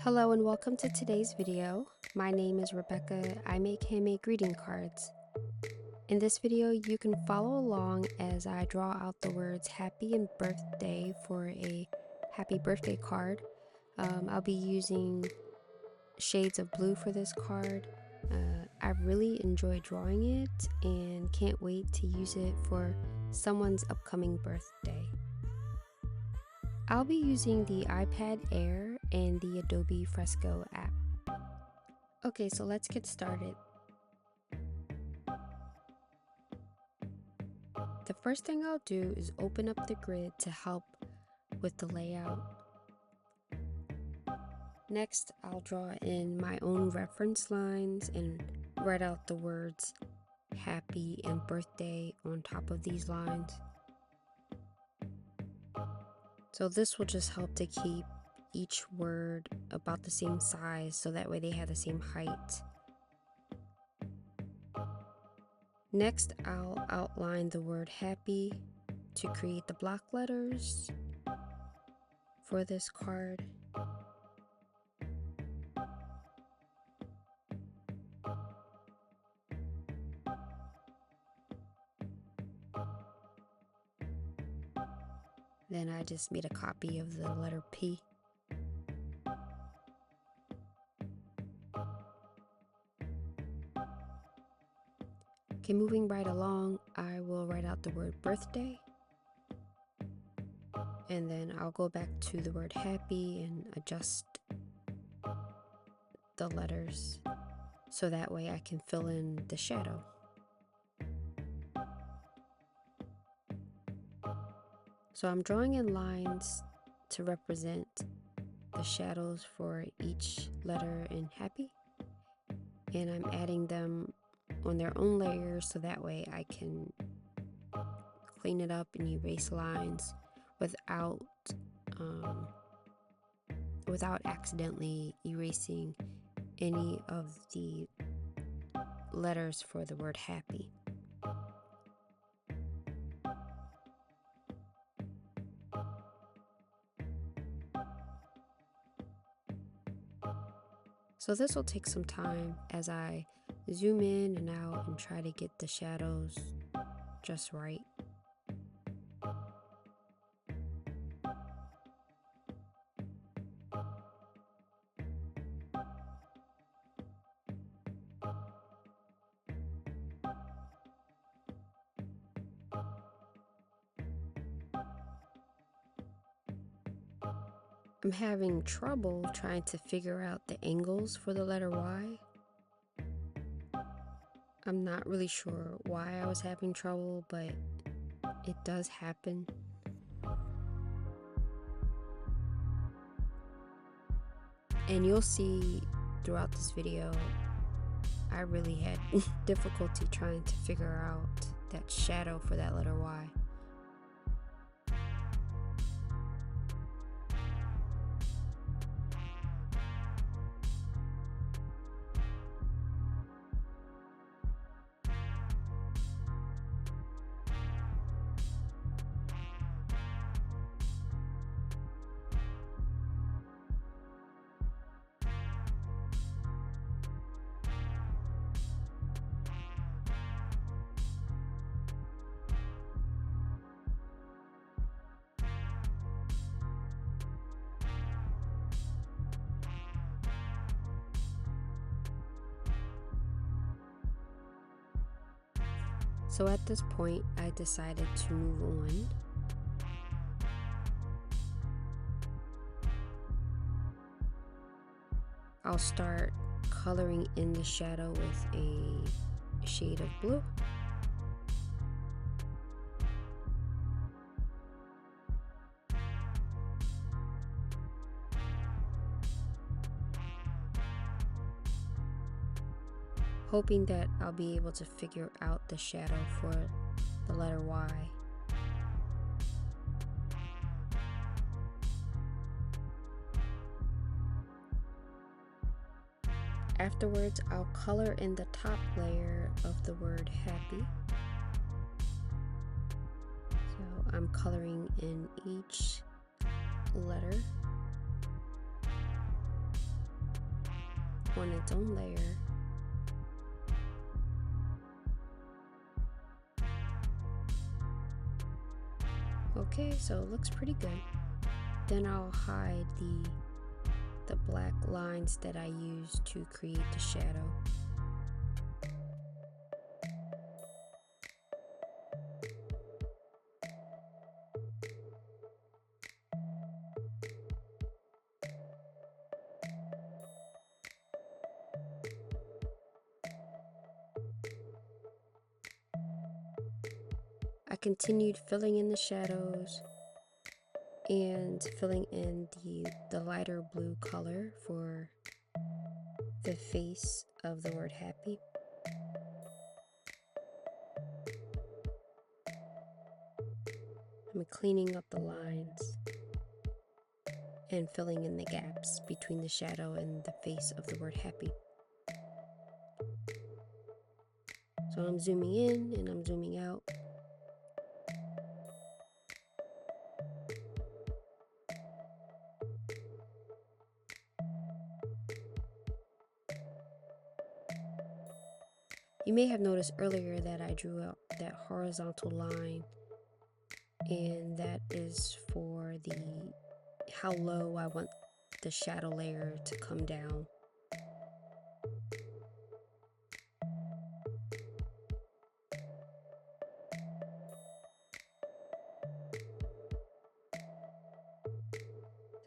Hello and welcome to today's video. My name is Rebecca. I make handmade greeting cards. In this video, you can follow along as I draw out the words happy and birthday for a happy birthday card. I'll be using shades of blue for this card. I really enjoy drawing it and can't wait to use it for someone's upcoming birthday. I'll be using the iPad Air and the Adobe Fresco app. Okay, so let's get started. The first thing I'll do is open up the grid to help with the layout. Next, I'll draw in my own reference lines and write out the words happy and birthday on top of these lines. So this will just help to keep each word about the same size so that way they have the same height. Next, I'll outline the word happy to create the block letters for this card. Then I just made a copy of the letter P. Okay, moving right along, I will write out the word birthday. And then I'll go back to the word happy and adjust the letters so that way I can fill in the shadow. So I'm drawing in lines to represent the shadows for each letter in happy, and I'm adding them on their own layers so that way I can clean it up and erase lines without accidentally erasing any of the letters for the word happy. So this will take some time as I zoom in and out and try to get the shadows just right. I'm having trouble trying to figure out the angles for the letter Y. I'm not really sure why I was having trouble, but it does happen. And you'll see throughout this video, I really had difficulty trying to figure out that shadow for that letter Y. So at this point, I decided to move on. I'll start coloring in the shadow with a shade of blue. Hoping that I'll be able to figure out the shadow for the letter Y. Afterwards, I'll color in the top layer of the word happy. So I'm coloring in each letter. on its own layer. Okay, so it looks pretty good. Then I'll hide the black lines that I used to create the shadow. I continued filling in the shadows and filling in the lighter blue color for the face of the word happy. I'm cleaning up the lines and filling in the gaps between the shadow and the face of the word happy. So I'm zooming in and I'm zooming out. You may have noticed earlier that I drew out that horizontal line, and that is for how low I want the shadow layer to come down.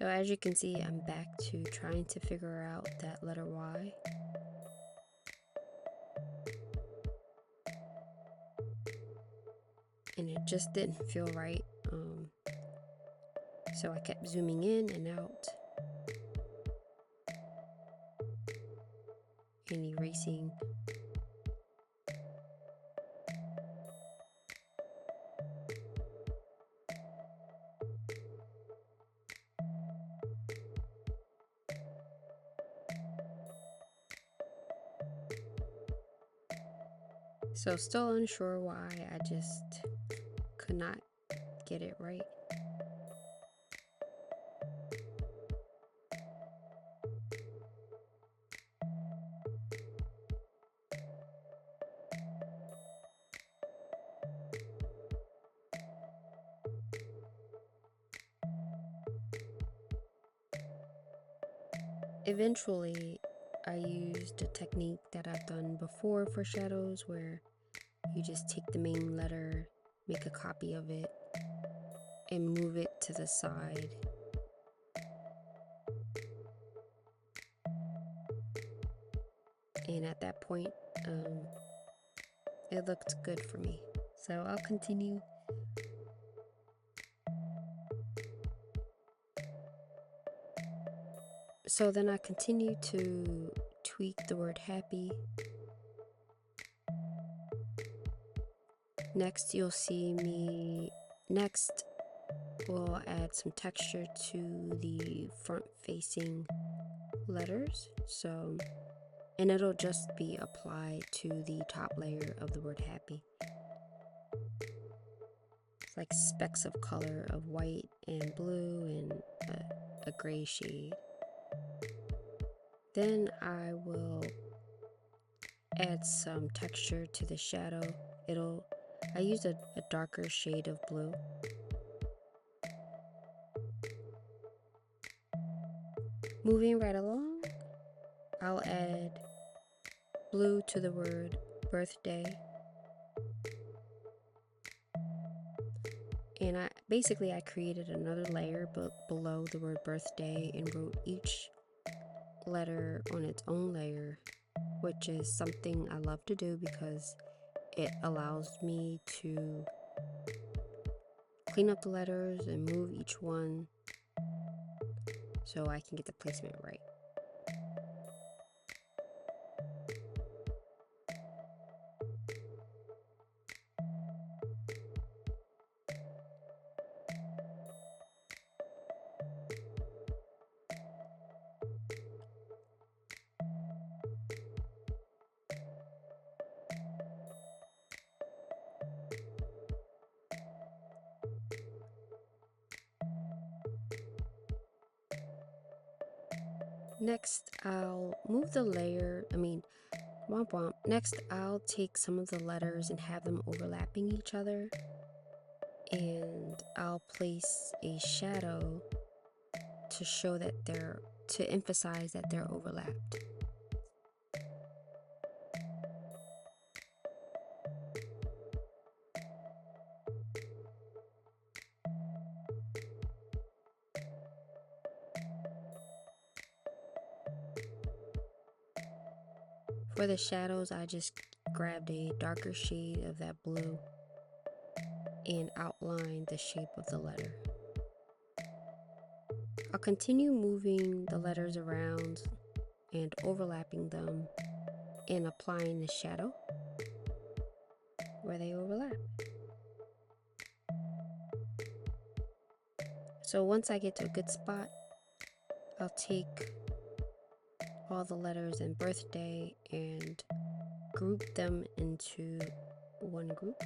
So as you can see, I'm back to trying to figure out that letter Y. And it just didn't feel right. So I kept zooming in and out and erasing. So still unsure why, I just could not get it right. Eventually, I used a technique that I've done before for shadows where you just take the main letter, make a copy of it, and move it to the side. And at that point, it looked good for me. So I'll continue. So then I continue to tweak the word happy. Next, you'll see me, we'll add some texture to the front-facing letters. And it'll just be applied to the top layer of the word happy. It's like specks of color of white and blue and a gray shade. Then I will add some texture to the shadow. I use a darker shade of blue. Moving right along, I'll add blue to the word birthday. And I created another layer below the word birthday and wrote each letter on its own layer, which is something I love to do because it allows me to clean up the letters and move each one so I can get the placement right. Next, I'll move the layer, womp womp. Next, I'll take some of the letters and have them overlapping each other. And I'll place a shadow to show that to emphasize that they're overlapped. For the shadows, I just grabbed a darker shade of that blue and outlined the shape of the letter. I'll continue moving the letters around and overlapping them and applying the shadow where they overlap. So once I get to a good spot, I'll take all the letters in birthday and group them into one group.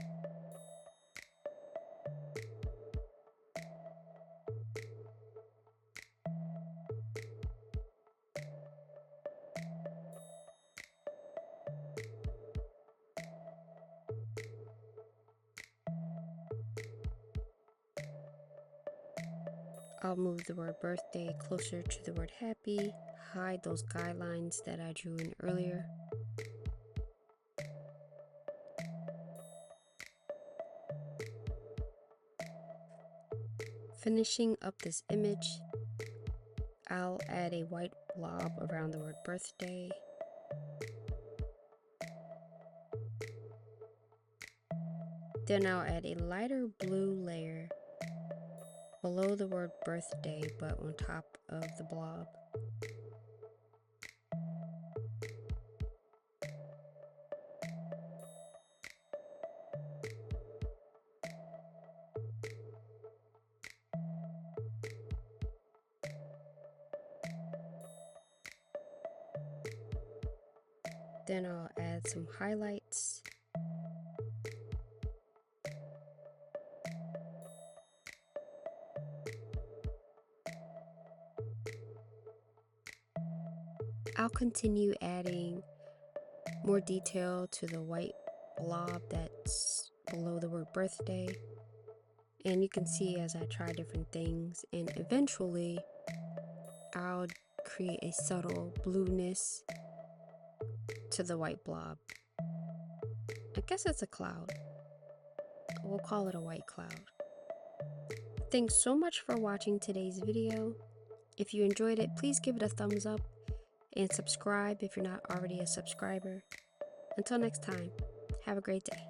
I'll move the word birthday closer to the word happy, hide those guidelines that I drew in earlier. Finishing up this image, I'll add a white blob around the word birthday. Then I'll add a lighter blue layer below the word birthday, but on top of the blob. Then I'll add some highlights. I'll continue adding more detail to the white blob that's below the word birthday. And you can see as I try different things, and eventually I'll create a subtle blueness to the white blob. I guess it's a cloud. We'll call it a white cloud. Thanks so much for watching today's video. If you enjoyed it, please give it a thumbs up and subscribe if you're not already a subscriber. Until next time, have a great day.